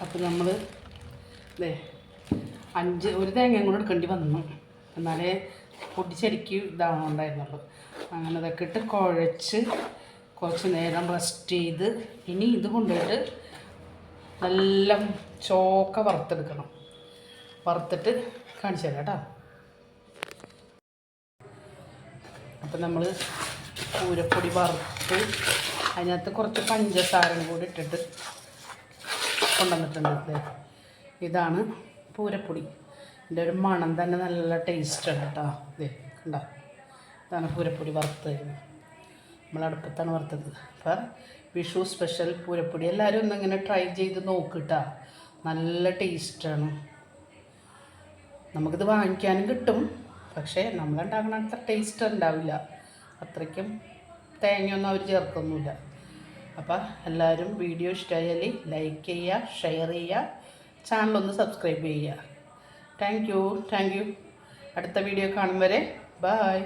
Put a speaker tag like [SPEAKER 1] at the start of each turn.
[SPEAKER 1] അപ്പോൾ നമ്മൾ ഒരു തേങ്ങയും കൂടെ എടുക്കേണ്ടി വന്നു, എന്നാലേ പൊടിച്ചരിക്ക് ഇതാവുന്നുണ്ടായിരുന്നുള്ളൂ. അങ്ങനെ അതൊക്കെ ഇട്ട് കുഴച്ച് കുറച്ച് നേരം റെസ്റ്റ് ചെയ്ത് ഇനി ഇത് കൊണ്ടുപോയിട്ട് നല്ല ചോക്ക വറുത്തെടുക്കണം. വറുത്തിട്ട് കാണിച്ചു തരാം കേട്ടോ. അപ്പം നമ്മൾ പൂരപ്പൊടി വറുത്ത് അതിനകത്ത് കുറച്ച് പഞ്ചസാരയും കൂടി ഇട്ടിട്ട് കൊണ്ടുവന്നിട്ടുണ്ട്. ഇതാണ് പൂരപ്പൊടി. ഇതിൻ്റെ ഒരു മണം തന്നെ നല്ല ടേസ്റ്റാണ് കേട്ടോ. കണ്ടോ, ഇതാണ് പൂരപ്പൊടി വറുത്തത്. നമ്മൾ അടുപ്പത്താണ് വറുത്തത്. അപ്പം വിഷു സ്പെഷ്യൽ പൂരപ്പൊടി എല്ലാവരും ഒന്നിങ്ങനെ ട്രൈ ചെയ്ത് നോക്കിട്ടാ, നല്ല ടേസ്റ്റാണ്. നമുക്കിത് വാങ്ങിക്കാനും കിട്ടും, പക്ഷേ നമ്മളുണ്ടാക്കണ അത്ര ടേസ്റ്റ് ഉണ്ടാവില്ല. അത്രയ്ക്കും തേങ്ങയൊന്നും അവർ ചേർക്കൊന്നുമില്ല. അപ്പം എല്ലാവരും വീഡിയോ ഇഷ്ടമായാൽ ലൈക്ക് ചെയ്യുക, ഷെയർ ചെയ്യുക, ചാനലൊന്ന് സബ്സ്ക്രൈബ് ചെയ്യുക. Thank you. അടുത്ത വീഡിയോ കാണും വരെ ബൈ.